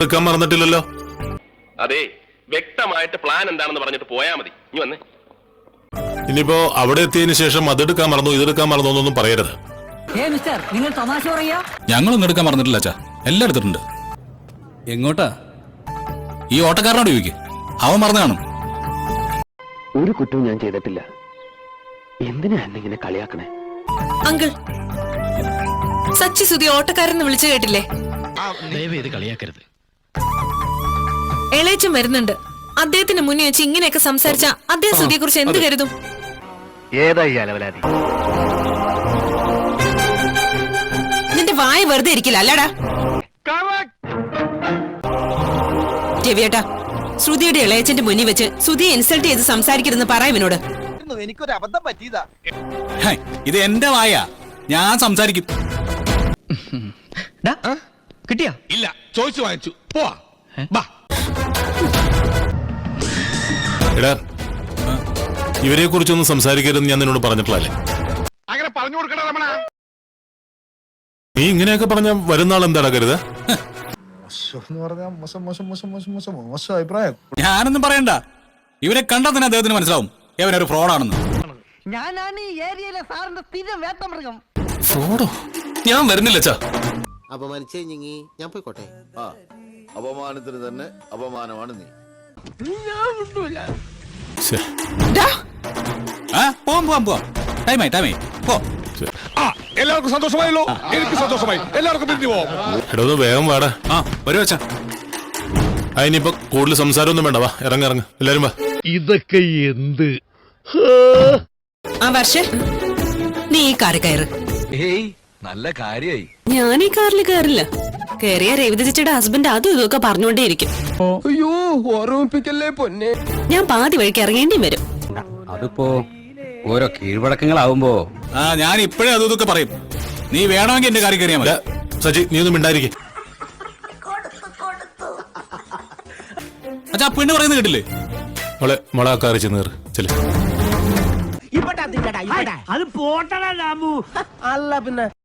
എടുക്കാൻ മറന്നിട്ടില്ലല്ലോ. അതെ, വ്യക്തമായിട്ട് പ്ലാൻ എന്താണെന്ന് പറഞ്ഞിട്ട് പോയാ മതി. ഇനി വന്നേ. ഇനിയിപ്പോ അവിടെ എത്തിയതിനു ശേഷം അതെടുക്കാൻ മറന്നു ഇതെടുക്കാൻ മറന്നു എന്നൊന്നും പറയരുത്. നിങ്ങൾ തമാശ പറയാ? ഞങ്ങളൊന്നും എടുക്കാൻ മറന്നിട്ടില്ല അച്ഛാ, എല്ലാം എടുത്തിട്ടുണ്ട്. എങ്ങോട്ടാ? ഈ ഓട്ടക്കാരനോട് ചോദിക്ക്, അവൻ മറന്നു കാണും. ഒരു കുറ്റവും ഞാൻ ചെയ്തിട്ടില്ല. എന്തിനാ എന്നെ കളിയാക്കണേ? അങ്കിൾ, സച്ചി സുധി ഓട്ടക്കാരെന്ന് വിളിച്ചു കേട്ടില്ലേ? കളിയാക്കരുത്. എളേച്ചൻ വരുന്നുണ്ട്. അദ്ദേഹത്തിന് മുന്നേ വെച്ച് ഇങ്ങനെയൊക്കെ സംസാരിച്ച അദ്ദേഹം സുധിയെ കുറിച്ച് എന്ത് കരുതും? ഏതായി അലവലാതി? നിന്റെ വായ വെറുതെ ഇരിക്കില്ല അല്ലടാ രവിയേട്ടാ. ശ്രുതിയുടെ ഇളയച്ചന്റെ മുന്നിൽ വെച്ച് സുധിയെ ഇൻസൾട്ട് ചെയ്ത് സംസാരിക്കരുതെന്ന് പറയവനോട്. എനിക്കൊരു അബദ്ധം പറ്റിയതാ. ഇത് എന്റെ വായ, ഞാൻ സംസാരിക്കും. കിട്ടിയാ? ഇല്ല, ചോദിച്ചു വാങ്ങിച്ചു. പോവാ. എടാ, ഇവരെ കുറിച്ചൊന്നും സംസാരിക്കരുതെന്ന് ഞാൻ നിന്നോട് പറഞ്ഞിട്ടില്ലേ? അങ്ങനെ പറഞ്ഞു കൊടുക്കണ രമണ. നീ ഇങ്ങനെയൊക്കെ പറഞ്ഞ വരുന്ന ആൾ എന്താടാ കരുത? അഭിപ്രായം. ഞാനൊന്നും പറയണ്ട, ഇവരെ കണ്ടാൽ തന്നെ അദ്ദേഹത്തിന് മനസ്സിലാവും ഇവനൊരു ഫ്രോഡാണെന്ന്. ഞാനാണ് ഈ ഏരിയയിലെ സാറിന്റെ സ്ഥിരം വേട്ടമൃഗം. ഫ്രോഡോ? ഞാൻ വരുന്നില്ല അച്ഛാ. അപമാനിച്ചേ ഞങ്ങി ഞാൻ പോയിക്കോട്ടെ. അപമാനത്തിന് തന്നെ അപമാനമാണ് നീ. പോവാം. ടൈമായി പോ. എല്ലാവർക്കും സന്തോഷമായല്ലോ. എനിക്ക് സന്തോഷമായി. എല്ലാവർക്കും പിരിഞ്ഞു പോവാം. എടാ, ഒന്ന് വേഗം വാടാ. വരുവാ അച്ഛാ. അതിനിപ്പോ കൂടുതൽ സംസാരമൊന്നും വേണ്ട. വാ, ഇറങ്ങ എല്ലാരും വാ. ഇതൊക്കെ എന്ത്? ആ വർഷ, നീ ഈ കാറിൽ കയറ്. നല്ല കാര്യായി. ഞാൻ ഈ കാറിൽ കയറില്ല. കയറിയ രേവതി ചേച്ചിയുടെ ഹസ്ബൻഡ് അതും ഇതൊക്കെ പറഞ്ഞുകൊണ്ടേയിരിക്കും. അയ്യോ, ഓർമ്മിപ്പിക്കല്ലേ പൊന്നെ. ഞാൻ പാതി വഴിക്ക് ഇറങ്ങേണ്ടിയും വരും. അതിപ്പോ ഓരോ കീഴ്വഴക്കങ്ങളാവുമ്പോ ഞാൻ ഇപ്പോഴേ അതും ഇതൊക്കെ പറയും. നീ വേണമെങ്കിൽ എന്റെ കാര്യം കയറിയാ മതി. സജി, നീ ഒന്നും മിണ്ടായിരിക്കേ. അച്ഛാ, പെണ്ണ് പറയുന്നത് കേട്ടില്ലേ? മോളെ ആ കാറി ചെന്ന് ചെല്ലു. അത് പോട്ടടാ അല്ല പിന്നെ